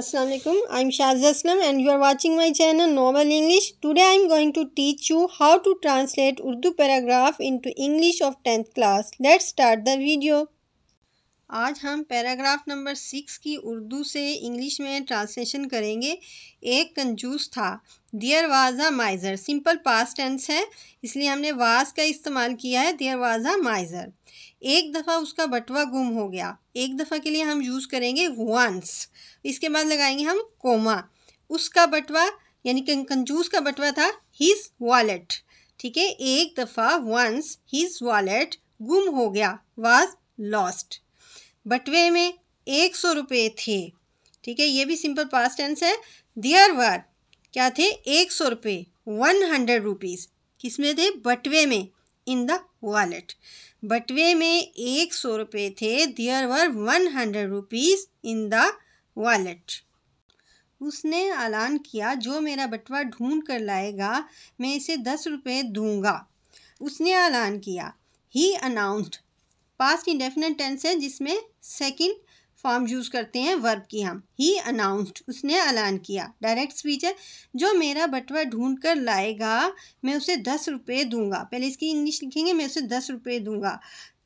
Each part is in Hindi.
Assalamu alaikum. I'm Shazia Aslam and you are watching my channel Novel English. Today I'm going to teach you how to translate Urdu paragraph into English of 10th class. Let's start the video. आज हम पैराग्राफ नंबर 6 की उर्दू से इंग्लिश में ट्रांसलेशन करेंगे। एक कंजूस था। There was a miser. Simple past tense है, इसलिए हमने वाज का इस्तेमाल किया है। There was a miser. एक दफ़ा उसका बटवा गुम हो गया। एक दफ़ा के लिए हम यूज़ करेंगे वंस, इसके बाद लगाएंगे हम कोमा। उसका बटवा यानी कि कंजूस का बटवा था हिज वॉलेट। ठीक है, एक दफ़ा वंस हिज वॉलेट गुम हो गया, वाज लॉस्ट। बटवे में 100 रुपये थे। ठीक है, ये भी सिंपल पास्ट टेंस है। देयर वर क्या थे? 100 रुपये, 100 रुपीज़। किस में थे? बटवे में, इन द वॉलेट। बटवे में 100 रुपये थे। There were 100 rupees in the wallet. उसने ऐलान किया, जो मेरा बटवा ढूंढ कर लाएगा मैं इसे 10 रुपये दूंगा। उसने ऐलान किया। ही अनाउंस्ड पास्ट इंडेफिनिट टेंस है, जिसमें सेकंड फॉर्म यूज़ करते हैं वर्ब की हम। ही अनाउंस्ड, उसने ऐलान किया। डायरेक्ट स्पीच है। जो मेरा बटवा ढूंढ कर लाएगा मैं उसे 10 रुपये दूंगा। पहले इसकी इंग्लिश लिखेंगे, मैं उसे 10 रुपये दूंगा।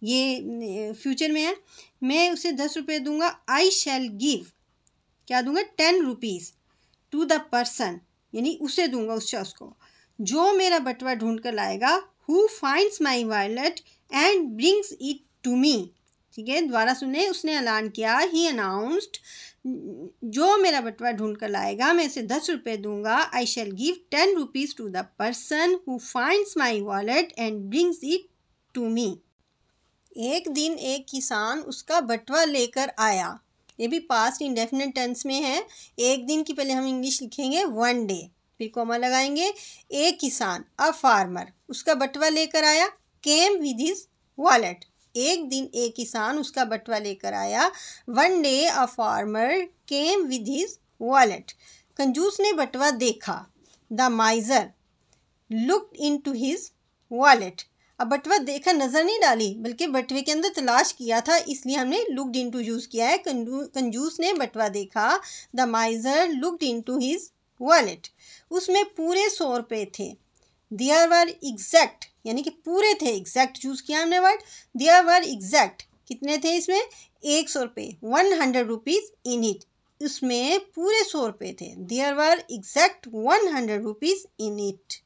ये फ्यूचर में है। मैं उसे 10 रुपये दूंगा। आई शैल गिव, क्या दूंगा? 10 रुपीज़ टू द पर्सन, यानी उसे दूंगा, उस शख्स को जो मेरा बटवा ढूंढ कर लाएगा। Who finds my wallet and brings it to me. ठीक है, दोबारा सुने। उसने ऐलान किया। ही अनाउंस्ड, जो मेरा बटवा ढूंढ कर लाएगा मैं इसे 10 रुपये दूंगा। I shall give 10 rupees to the person who finds my wallet and brings it to me. एक दिन एक किसान उसका बटवा लेकर आया। ये भी पास्ट इंडेफिनिट टेंस में है। एक दिन की पहले हम इंग्लिश लिखेंगे वन डे, फिर कोमा लगाएंगे। एक किसान, अ फार्मर, उसका बटवा लेकर आया। Came with his wallet. एक दिन एक किसान उसका बटवा लेकर आया। One day a farmer came with his wallet. कंजूस ने बटवा देखा। The miser looked into his wallet. अब बटवा देखा, नज़र नहीं डाली, बल्कि बटवे के अंदर तलाश किया था, इसलिए हमने लुक्ड इनटू यूज़ किया है। कंजूस ने बटवा देखा। The miser looked into his wallet. उसमें पूरे 100 रुपये थे। देयर वर एग्जैक्ट, यानी कि पूरे थे। एग्जैक्ट यूज़ किया हमने वर्ड। देयर वर एग्जैक्ट, कितने थे इसमें? 100 रुपये, 100 रुपीज़ इन इट। उसमें पूरे 100 रुपये थे। There were exact 100 rupees in it.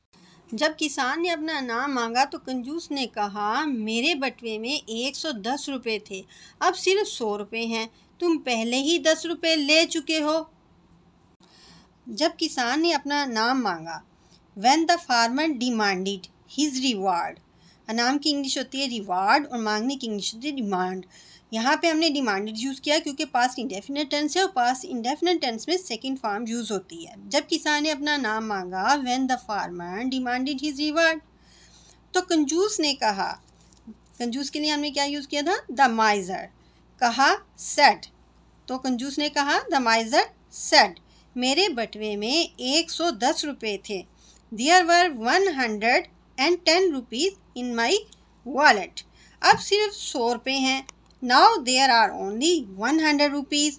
जब किसान ने अपना इनाम मांगा तो कंजूस ने कहा, मेरे बटवे में 110 रुपये थे, अब सिर्फ 100 रुपये हैं। तुम पहले ही 10 रुपये ले चुके हो। जब किसान ने अपना इनाम मांगा। When the farmer demanded his reward, इनाम की इंग्लिश होती है रिवार्ड और मांगने की इंग्लिश होती है डिमांड। यहाँ पे हमने डिमांडेड यूज़ किया क्योंकि पास्ट इंडेफिनिट टेंस है और पास्ट इंडेफिनिट टेंस में सेकंड फॉर्म यूज़ होती है। जब किसान ने अपना नाम मांगा, when the farmer demanded his reward, तो कंजूस ने कहा। कंजूस के लिए हमने क्या यूज़ किया था? द माइज़र। कहा said, तो कंजूस ने कहा द माइज़र said, मेरे बटवे में 110 रुपये थे। There were 110 rupees in my wallet. अब सिर्फ 100 रुपये हैं। Now there are only 100 rupees.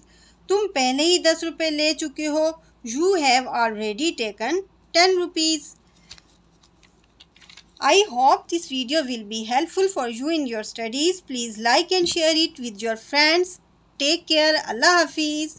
तुम पहले ही 10 रुपये ले चुके हो। You have already taken 10 rupees. I hope this video will be helpful for you in your studies. Please like and share it with your friends. Take care. Allah Hafiz.